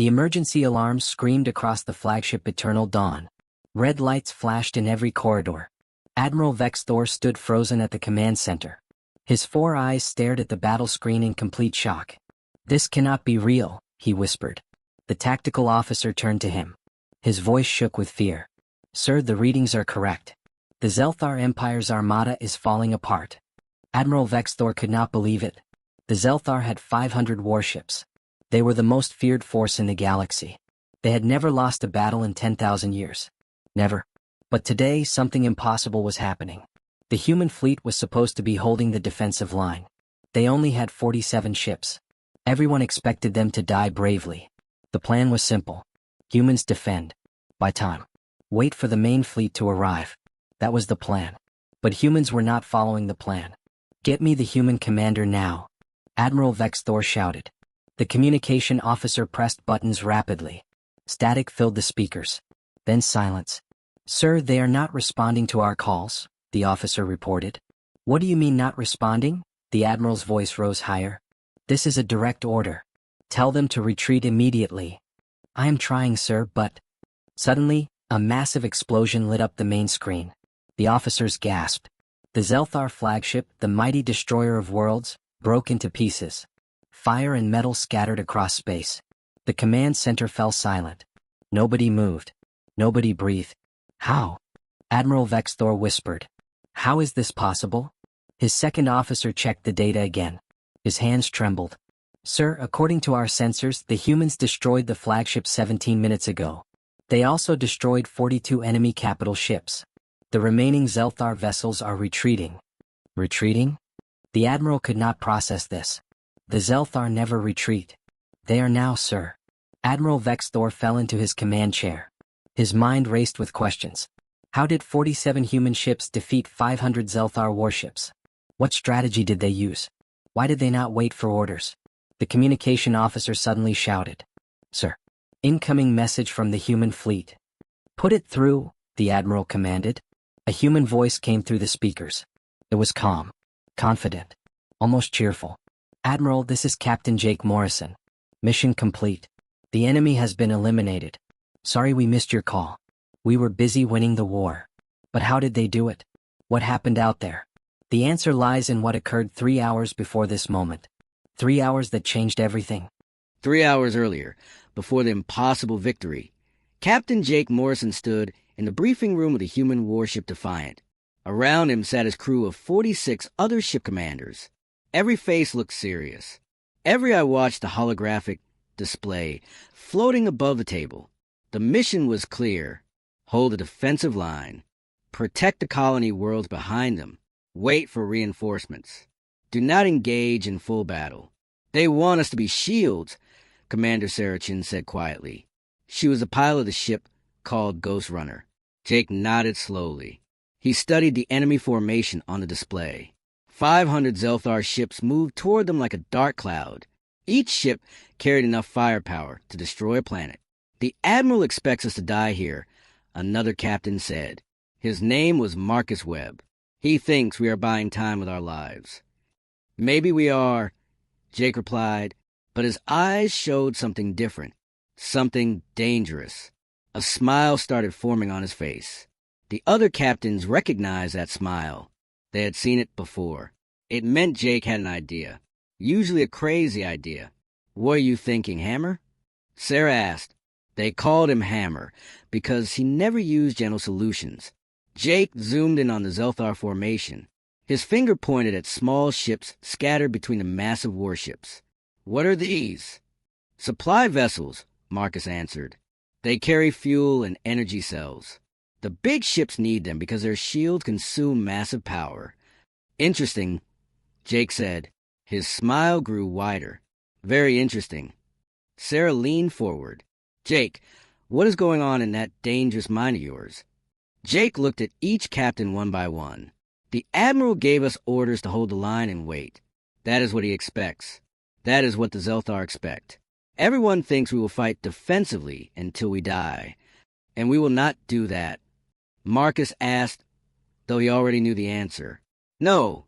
The emergency alarms screamed across the flagship eternal dawn. Red lights flashed in every corridor. Admiral Vexthor stood frozen at the command center. His 4 eyes stared at the battle screen in complete shock. "This cannot be real," he whispered. The tactical officer turned to him. His voice shook with fear. "Sir, the readings are correct. The Zelthar Empire's armada is falling apart." Admiral Vexthor could not believe it. The Zelthar had 500 warships. They were the most feared force in the galaxy. They had never lost a battle in 10,000 years. Never. But today, something impossible was happening. The human fleet was supposed to be holding the defensive line. They only had 47 ships. Everyone expected them to die bravely. The plan was simple. Humans defend. By time. Wait for the main fleet to arrive. That was the plan. But humans were not following the plan. "Get me the human commander now," Admiral Vexthor shouted. The communication officer pressed buttons rapidly. Static filled the speakers. Then silence. "Sir, they are not responding to our calls," the officer reported. "What do you mean not responding?" The Admiral's voice rose higher. "This is a direct order. Tell them to retreat immediately." "I am trying, sir, but—" Suddenly, a massive explosion lit up the main screen. The officers gasped. The Zelthar flagship, the mighty destroyer of worlds, broke into pieces. Fire and metal scattered across space. The command center fell silent. Nobody moved. Nobody breathed. "How?" Admiral Vexthor whispered. "How is this possible?" His second officer checked the data again. His hands trembled. "Sir, according to our sensors, the humans destroyed the flagship 17 minutes ago. They also destroyed 42 enemy capital ships. The remaining Zelthar vessels are retreating." Retreating? The Admiral could not process this. The Zelthar never retreat. "They are now, sir." Admiral Vexthor fell into his command chair. His mind raced with questions. How did 47 human ships defeat 500 Zelthar warships? What strategy did they use? Why did they not wait for orders? The communication officer suddenly shouted. "Sir, incoming message from the human fleet." "Put it through," the Admiral commanded. A human voice came through the speakers. It was calm, confident, almost cheerful. "Admiral, this is Captain Jake Morrison. Mission complete. The enemy has been eliminated. Sorry we missed your call. We were busy winning the war." "But how did they do it? What happened out there?" The answer lies in what occurred 3 hours before this moment. 3 hours that changed everything. 3 hours earlier, before the impossible victory, Captain Jake Morrison stood in the briefing room of the human warship Defiant. Around him sat his crew of 46 other ship commanders. Every face looked serious. Every eye watched the holographic display floating above the table. The mission was clear. Hold a defensive line. Protect the colony worlds behind them. Wait for reinforcements. Do not engage in full battle. "They want us to be shields," Commander Sarachin said quietly. She was the pilot of the ship called Ghost Runner. Jake nodded slowly. He studied the enemy formation on the display. 500 Zelthar ships moved toward them like a dark cloud. Each ship carried enough firepower to destroy a planet. "The Admiral expects us to die here," another captain said. His name was Marcus Webb. "He thinks we are buying time with our lives." "Maybe we are," Jake replied, but his eyes showed something different, something dangerous. A smile started forming on his face. The other captains recognized that smile. They had seen it before. It meant Jake had an idea, usually a crazy idea. "What are you thinking, Hammer?" Sarah asked. They called him Hammer because he never used gentle solutions. Jake zoomed in on the Zelthar formation. His finger pointed at small ships scattered between the massive warships. "What are these?" "Supply vessels," Marcus answered. "They carry fuel and energy cells. The big ships need them because their shields consume massive power." "Interesting," Jake said. His smile grew wider. "Very interesting." Sarah leaned forward. "Jake, what is going on in that dangerous mind of yours?" Jake looked at each captain one by one. "The Admiral gave us orders to hold the line and wait. That is what he expects. That is what the Zelthar expect. Everyone thinks we will fight defensively until we die, and we will not do that." Marcus asked, though he already knew the answer. "No,"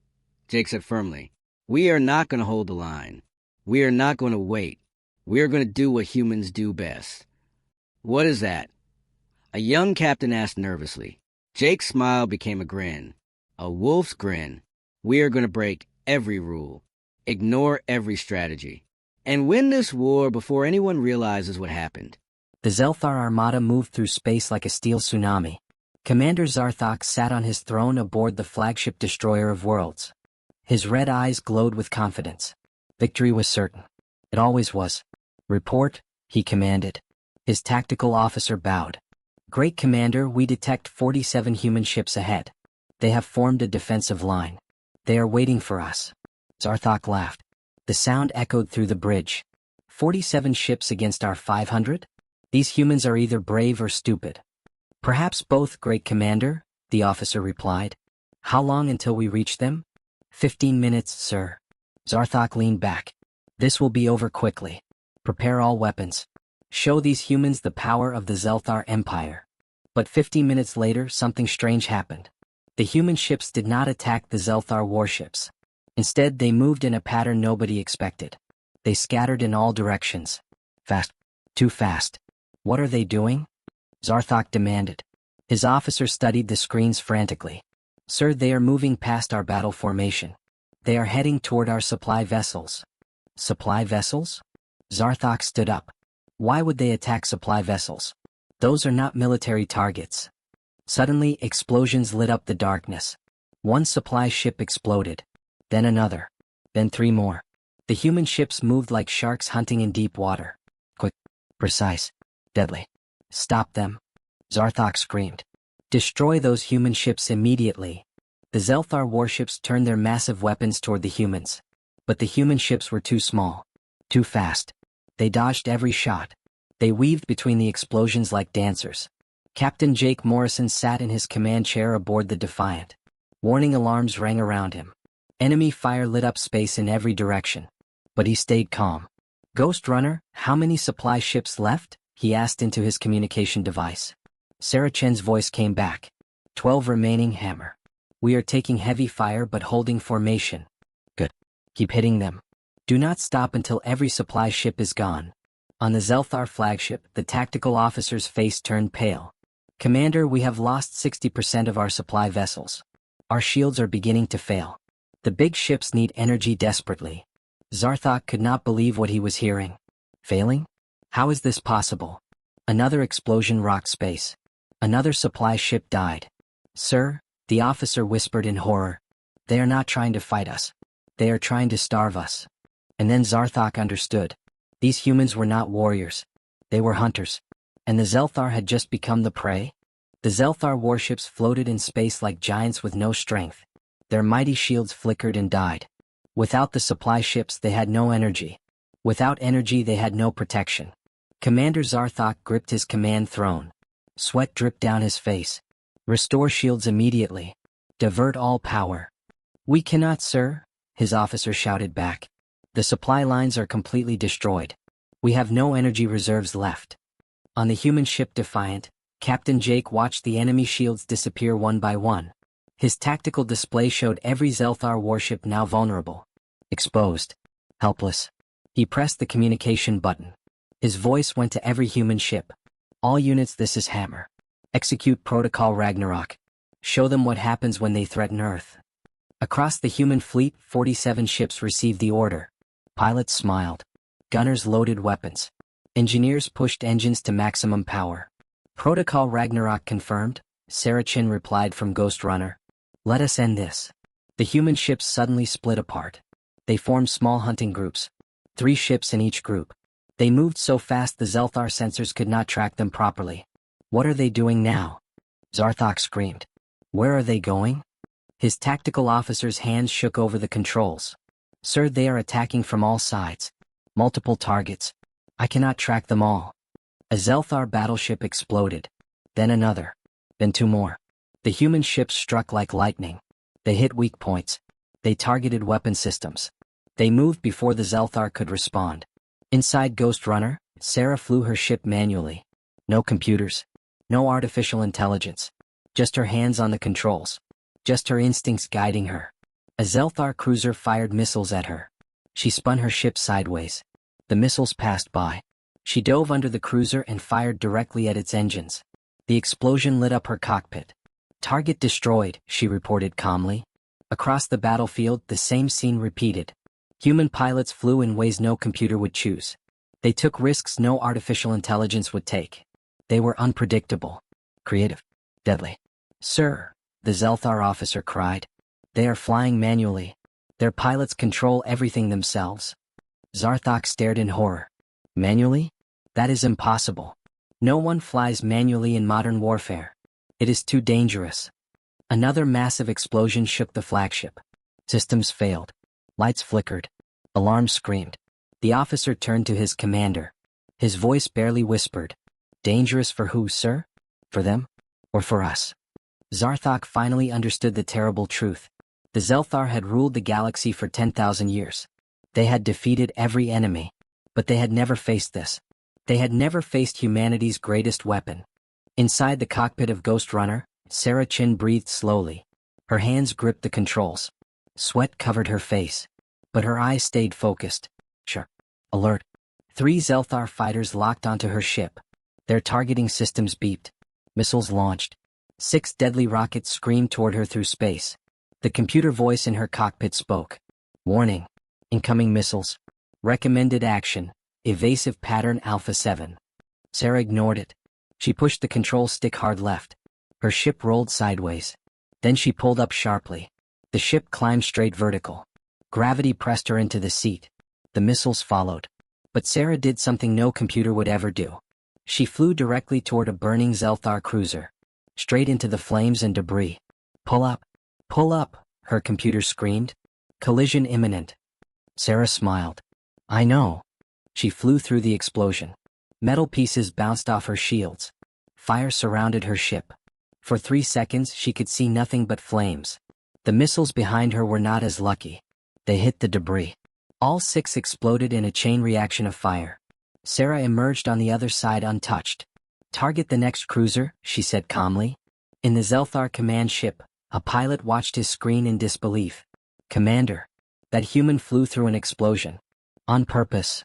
Jake said firmly. "We are not going to hold the line. We are not going to wait. We're going to do what humans do best. What is that? A young captain asked nervously. Jake's smile became a grin. A wolf's grin. We are going to break every rule, ignore every strategy, and win this war before anyone realizes what happened. The Zelthar armada moved through space like a steel tsunami. Commander Zarthok sat on his throne aboard the flagship destroyer of worlds. His red eyes glowed with confidence. Victory was certain. It always was. Report, he commanded. His tactical officer bowed. Great Commander, we detect 47 human ships ahead. They have formed a defensive line. They are waiting for us. Zarthok laughed. The sound echoed through the bridge. 47 ships against our 500? These humans are either brave or stupid. Perhaps both, Great Commander, the officer replied. How long until we reach them? 15 minutes, sir. Zarthok leaned back. This will be over quickly. Prepare all weapons. Show these humans the power of the Zelthar Empire. But 15 minutes later, something strange happened. The human ships did not attack the Zelthar warships. Instead, they moved in a pattern nobody expected. They scattered in all directions. Fast. Too fast. What are they doing? Zarthok demanded. His officer studied the screens frantically. Sir, they are moving past our battle formation. They are heading toward our supply vessels. Supply vessels? Zarthok stood up. Why would they attack supply vessels? Those are not military targets. Suddenly, explosions lit up the darkness. One supply ship exploded. Then another. Then 3 more. The human ships moved like sharks hunting in deep water. Quick. Precise. Deadly. Stop them. Zarthok screamed. Destroy those human ships immediately. The Zelthar warships turned their massive weapons toward the humans. But the human ships were too small. Too fast. They dodged every shot. They weaved between the explosions like dancers. Captain Jake Morrison sat in his command chair aboard the Defiant. Warning alarms rang around him. Enemy fire lit up space in every direction. But he stayed calm. Ghost Runner, how many supply ships left? He asked into his communication device. Sarah Chen's voice came back. 12 remaining, Hammer. We are taking heavy fire but holding formation. Good. Keep hitting them. Do not stop until every supply ship is gone. On the Zelthar flagship, the tactical officer's face turned pale. Commander, we have lost 60% of our supply vessels. Our shields are beginning to fail. The big ships need energy desperately. Zarthok could not believe what he was hearing. Failing? How is this possible? Another explosion rocked space. Another supply ship died. Sir, the officer whispered in horror. They are not trying to fight us. They are trying to starve us. And then Zarthok understood. These humans were not warriors. They were hunters. And the Zelthar had just become the prey? The Zelthar warships floated in space like giants with no strength. Their mighty shields flickered and died. Without the supply ships, they had no energy. Without energy, they had no protection. Commander Zarthok gripped his command throne. Sweat dripped down his face. Restore shields immediately. Divert all power. We cannot, sir, his officer shouted back. The supply lines are completely destroyed. We have no energy reserves left. On the human ship Defiant, Captain Jake watched the enemy shields disappear one by one. His tactical display showed every Zelthar warship now vulnerable. Exposed. Helpless. He pressed the communication button. His voice went to every human ship. All units, this is Hammer. Execute Protocol Ragnarok. Show them what happens when they threaten Earth. Across the human fleet, 47 ships received the order. Pilots smiled. Gunners loaded weapons. Engineers pushed engines to maximum power. Protocol Ragnarok confirmed, Sarah Chin replied from Ghost Runner. Let us end this. The human ships suddenly split apart. They formed small hunting groups. 3 ships in each group. They moved so fast the Zelthar sensors could not track them properly. What are they doing now? Zarthok screamed. Where are they going? His tactical officer's hands shook over the controls. Sir, they are attacking from all sides. Multiple targets. I cannot track them all. A Zelthar battleship exploded. Then another. Then 2 more. The human ships struck like lightning. They hit weak points. They targeted weapon systems. They moved before the Zelthar could respond. Inside Ghost Runner, Sarah flew her ship manually. No computers. No artificial intelligence. Just her hands on the controls. Just her instincts guiding her. A Zelthar cruiser fired missiles at her. She spun her ship sideways. The missiles passed by. She dove under the cruiser and fired directly at its engines. The explosion lit up her cockpit. "Target destroyed," she reported calmly. Across the battlefield, the same scene repeated. Human pilots flew in ways no computer would choose. They took risks no artificial intelligence would take. They were unpredictable, creative, deadly. "Sir," the Zelthar officer cried. "They are flying manually. Their pilots control everything themselves." Zarthak stared in horror. "Manually? That is impossible. No one flies manually in modern warfare. It is too dangerous." Another massive explosion shook the flagship. Systems failed. Lights flickered. Alarms screamed. The officer turned to his commander. His voice barely whispered. "Dangerous for who, sir? For them? Or for us?" Zarthak finally understood the terrible truth. The Zelthar had ruled the galaxy for 10,000 years. They had defeated every enemy. But they had never faced this. They had never faced humanity's greatest weapon. Inside the cockpit of Ghost Runner, Sarah Chin breathed slowly. Her hands gripped the controls. Sweat covered her face. But her eyes stayed focused. Sharp. Alert. 3 Zelthar fighters locked onto her ship. Their targeting systems beeped. Missiles launched. 6 deadly rockets screamed toward her through space. The computer voice in her cockpit spoke. "Warning. Incoming missiles. Recommended action. Evasive pattern Alpha 7. Sarah ignored it. She pushed the control stick hard left. Her ship rolled sideways. Then she pulled up sharply. The ship climbed straight vertical. Gravity pressed her into the seat. The missiles followed. But Sarah did something no computer would ever do. She flew directly toward a burning Zelthar cruiser. Straight into the flames and debris. "Pull up! Pull up!" her computer screamed. "Collision imminent." Sarah smiled. "I know." She flew through the explosion. Metal pieces bounced off her shields. Fire surrounded her ship. For 3 seconds she could see nothing but flames. The missiles behind her were not as lucky. They hit the debris. All 6 exploded in a chain reaction of fire. Sarah emerged on the other side untouched. "Target the next cruiser," she said calmly. In the Zelthar command ship, a pilot watched his screen in disbelief. "Commander, that human flew through an explosion. On purpose."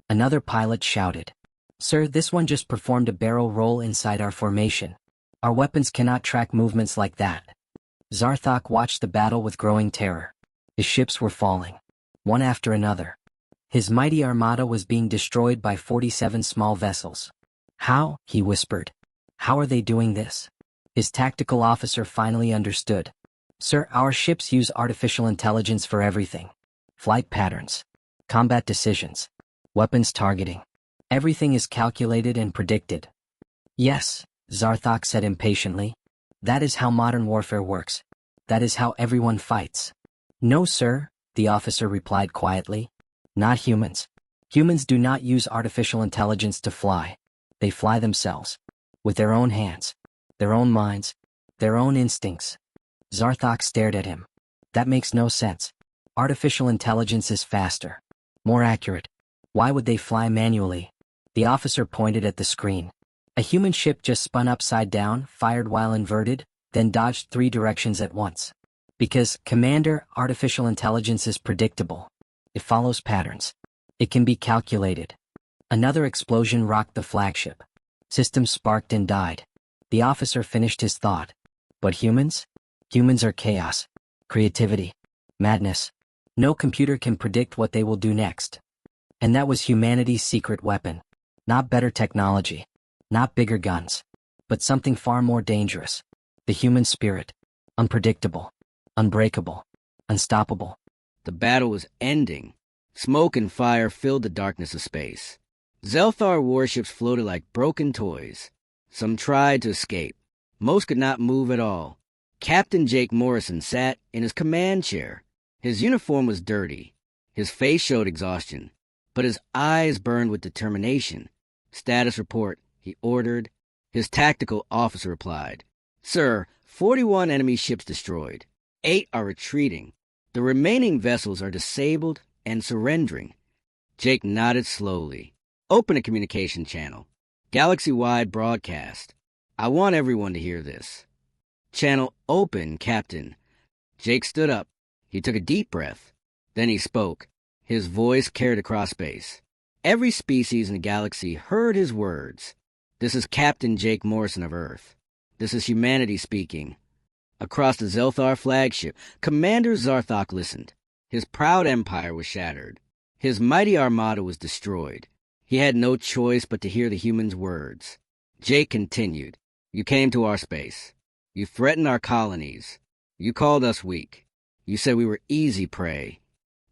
Another pilot shouted. "Sir, this one just performed a barrel roll inside our formation. Our weapons cannot track movements like that." Zarthak watched the battle with growing terror. His ships were falling, one after another. His mighty armada was being destroyed by 47 small vessels. "How?" he whispered. "How are they doing this?" His tactical officer finally understood. "Sir, our ships use artificial intelligence for everything. Flight patterns, combat decisions, weapons targeting. Everything is calculated and predicted." "Yes," Zarthak said impatiently. "That is how modern warfare works. That is how everyone fights." "No, sir," the officer replied quietly. "Not humans. Humans do not use artificial intelligence to fly. They fly themselves. With their own hands, their own minds, their own instincts." Zarthak stared at him. "That makes no sense. Artificial intelligence is faster, more accurate. Why would they fly manually?" The officer pointed at the screen. A human ship just spun upside down, fired while inverted, then dodged 3 directions at once. "Because, Commander, artificial intelligence is predictable. It follows patterns. It can be calculated." Another explosion rocked the flagship. Systems sparked and died. The officer finished his thought. "But humans? Humans are chaos, creativity, madness. No computer can predict what they will do next." And that was humanity's secret weapon. Not better technology, not bigger guns, but something far more dangerous. The human spirit. Unpredictable, unbreakable, unstoppable. The battle was ending. Smoke and fire filled the darkness of space. Zelthar warships floated like broken toys. Some tried to escape. Most could not move at all. Captain Jake Morrison sat in his command chair. His uniform was dirty. His face showed exhaustion, but his eyes burned with determination. "Status report," he ordered. His tactical officer replied. "Sir, 41 enemy ships destroyed. 8 are retreating. The remaining vessels are disabled and surrendering." Jake nodded slowly. "Open a communication channel. Galaxy-wide broadcast. I want everyone to hear this." "Channel open, Captain." Jake stood up. He took a deep breath. Then he spoke. His voice carried across space. Every species in the galaxy heard his words. This is Captain Jake Morrison of Earth. This is humanity speaking. Across the Zelthar flagship, Commander Zarthok listened. His proud empire was shattered. His mighty armada was destroyed. He had no choice but to hear the humans' words. Jake continued. You came to our space. You threatened our colonies. You called us weak. You said we were easy prey.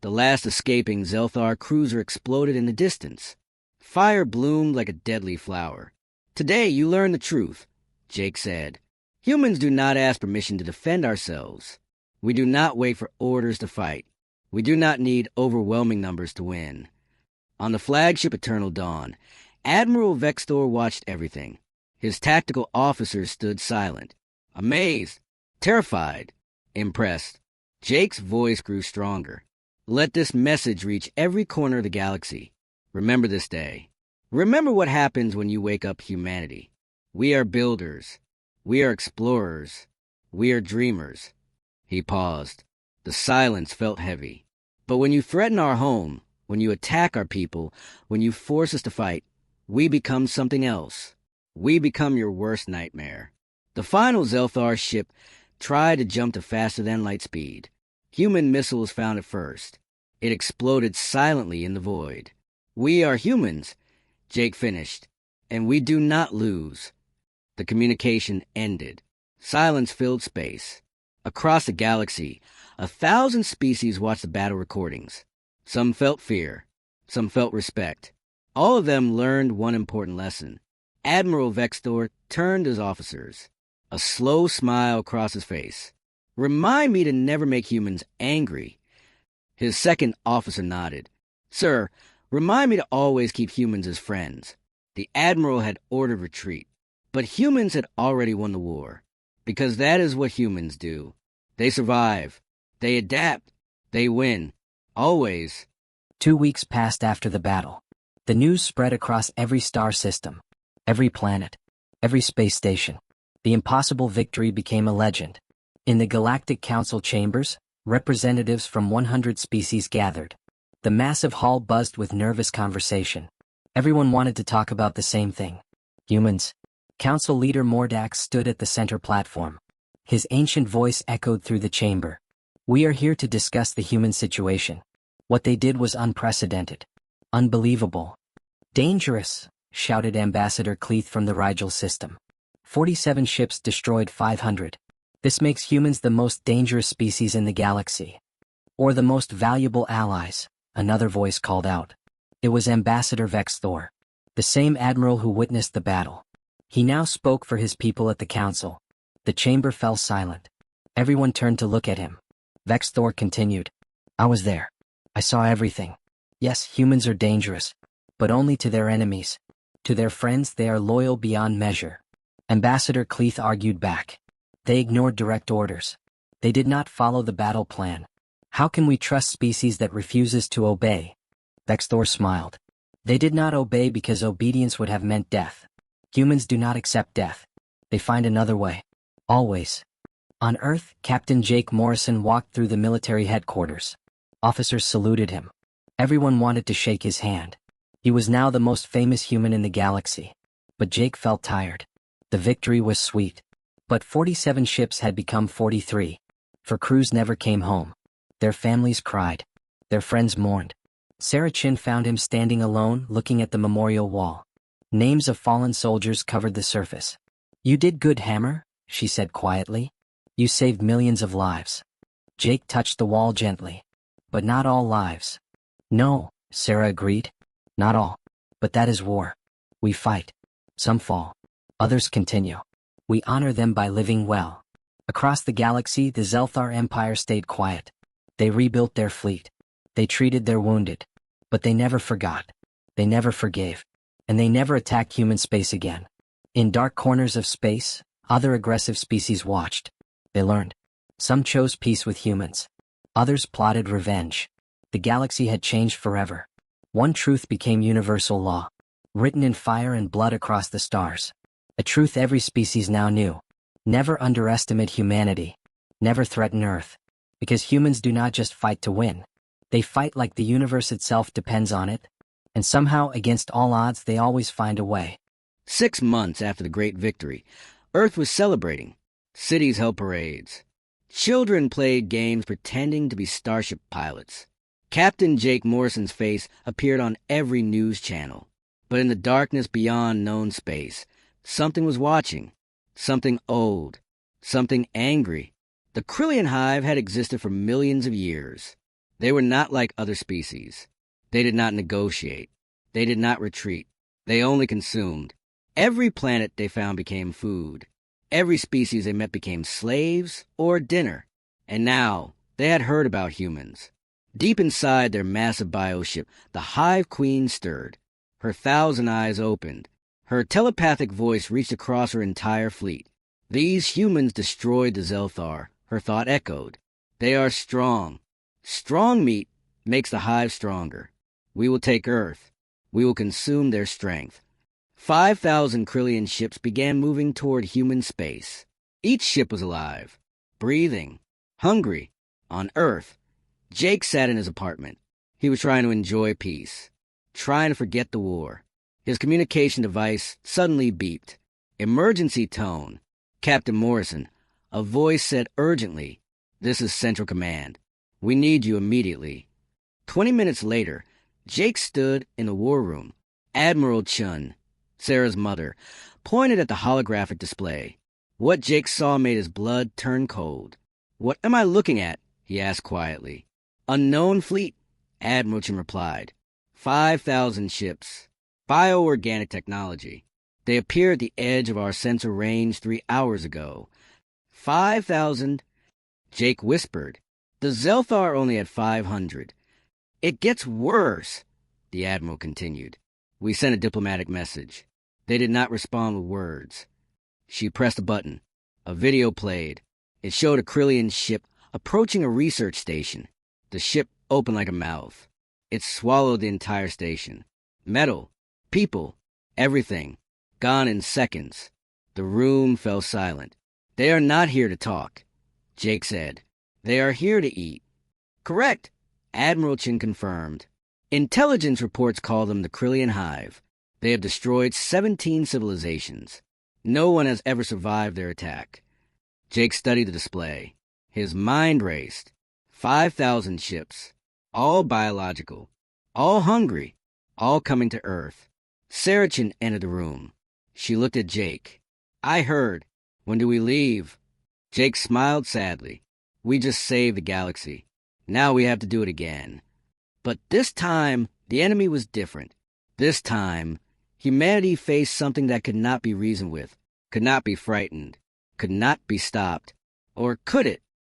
The last escaping Zelthar cruiser exploded in the distance. Fire bloomed like a deadly flower. Today you learn the truth, Jake said. Humans do not ask permission to defend ourselves. We do not wait for orders to fight. We do not need overwhelming numbers to win. On the flagship Eternal Dawn, Admiral Vextor watched everything. His tactical officers stood silent, amazed, terrified, impressed. Jake's voice grew stronger. Let this message reach every corner of the galaxy. Remember this day. Remember what happens when you wake up humanity. We are builders. We are explorers. We are dreamers. He paused. The silence felt heavy. But when you threaten our home, when you attack our people, when you force us to fight, we become something else. We become your worst nightmare. The final Zelthar ship tried to jump to faster-than-light speed. Human missiles found it first. It exploded silently in the void. We are humans, Jake finished, and we do not lose. The communication ended. Silence filled space. Across the galaxy, 1,000 species watched the battle recordings. Some felt fear. Some felt respect. All of them learned one important lesson. Admiral Vextor turned to his officers. A slow smile crossed his face. Remind me to never make humans angry. His second officer nodded. Sir, remind me to always keep humans as friends. The Admiral had ordered retreat, but humans had already won the war. Because that is what humans do. They survive. They adapt. They win. Always. 2 weeks passed after the battle. The news spread across every star system, every planet, every space station. The impossible victory became a legend. In the Galactic Council chambers, representatives from 100 species gathered. The massive hall buzzed with nervous conversation. Everyone wanted to talk about the same thing. Humans. Council leader Mordax stood at the center platform. His ancient voice echoed through the chamber. We are here to discuss the human situation. What they did was unprecedented. Unbelievable. Dangerous, shouted Ambassador Cleeth from the Rigel system. 47 ships destroyed 500. This makes humans the most dangerous species in the galaxy. Or the most valuable allies, another voice called out. It was Ambassador Vextor, the same admiral who witnessed the battle. He now spoke for his people at the council. The chamber fell silent. Everyone turned to look at him. Vextor continued. I was there. I saw everything. Yes, humans are dangerous, but only to their enemies. To their friends they are loyal beyond measure. Ambassador Cleeth argued back. They ignored direct orders. They did not follow the battle plan. How can we trust species that refuses to obey? Vextor smiled. They did not obey because obedience would have meant death. Humans do not accept death. They find another way. Always. On Earth, Captain Jake Morrison walked through the military headquarters. Officers saluted him. Everyone wanted to shake his hand. He was now the most famous human in the galaxy. But Jake felt tired. The victory was sweet. But 47 ships had become 43. For crews never came home. Their families cried. Their friends mourned. Sarah Chin found him standing alone, looking at the memorial wall. Names of fallen soldiers covered the surface. You did good, Hammer, she said quietly. You saved millions of lives. Jake touched the wall gently. But not all lives. No, Sarah agreed. Not all. But that is war. We fight. Some fall. Others continue. We honor them by living well. Across the galaxy, the Zelthar Empire stayed quiet. They rebuilt their fleet. They treated their wounded. But they never forgot. They never forgave. And they never attacked human space again. In dark corners of space, other aggressive species watched. They learned. Some chose peace with humans. Others plotted revenge. The galaxy had changed forever. One truth became universal law, written in fire and blood across the stars. A truth every species now knew. Never underestimate humanity. Never threaten Earth. Because humans do not just fight to win. They fight like the universe itself depends on it. and somehow, against all odds, they always find a way. 6 months after the Great Victory, Earth was celebrating. Cities held parades. Children played games pretending to be starship pilots. Captain Jake Morrison's face appeared on every news channel. But in the darkness beyond known space, something was watching. Something old. Something angry. The Krillian hive had existed for millions of years. They were not like other species. They did not negotiate. They did not retreat. They only consumed. Every planet they found became food. Every species they met became slaves or dinner. And now, they had heard about humans. Deep inside their massive bioship, the Hive Queen stirred. Her 1,000 eyes opened. Her telepathic voice reached across her entire fleet. These humans destroyed the Zelthar, her thought echoed. They are strong. Strong meat makes the hive stronger. We will take Earth. We will consume their strength. 5,000 Krillian ships began moving toward human space. Each ship was alive, breathing, hungry. On Earth, Jake sat in his apartment. He was trying to enjoy peace, trying to forget the war. His communication device suddenly beeped. Emergency tone. Captain Morrison. A voice said urgently, "This is Central Command. We need you immediately." 20 minutes later, Jake stood in the war room. Admiral Chun, Sarah's mother, pointed at the holographic display. What Jake saw made his blood turn cold. "What am I looking at?" he asked quietly. "Unknown fleet," Admiral Chun replied. 5,000 ships. Bioorganic technology. They appeared at the edge of our sensor range 3 hours ago. 5,000. Jake whispered. The Zelthar only had 500. "It gets worse," the Admiral continued. "We sent a diplomatic message. They did not respond with words." She pressed a button. A video played. It showed a Krillian ship approaching a research station. The ship opened like a mouth. It swallowed the entire station. Metal, people, everything, gone in seconds. The room fell silent. "They are not here to talk," Jake said. "They are here to eat." "Correct," Admiral Chin confirmed. Intelligence reports call them the Krillian Hive. They have destroyed 17 civilizations. No one has ever survived their attack. Jake studied the display. His mind raced. 5,000 ships. All biological. All hungry. All coming to Earth. Sarah Chin entered the room. She looked at Jake. "I heard. When do we leave?" Jake smiled sadly. "We just saved the galaxy. Now we have to do it again." But this time, the enemy was different. This time, humanity faced something that could not be reasoned with, could not be frightened, could not be stopped. Or could it?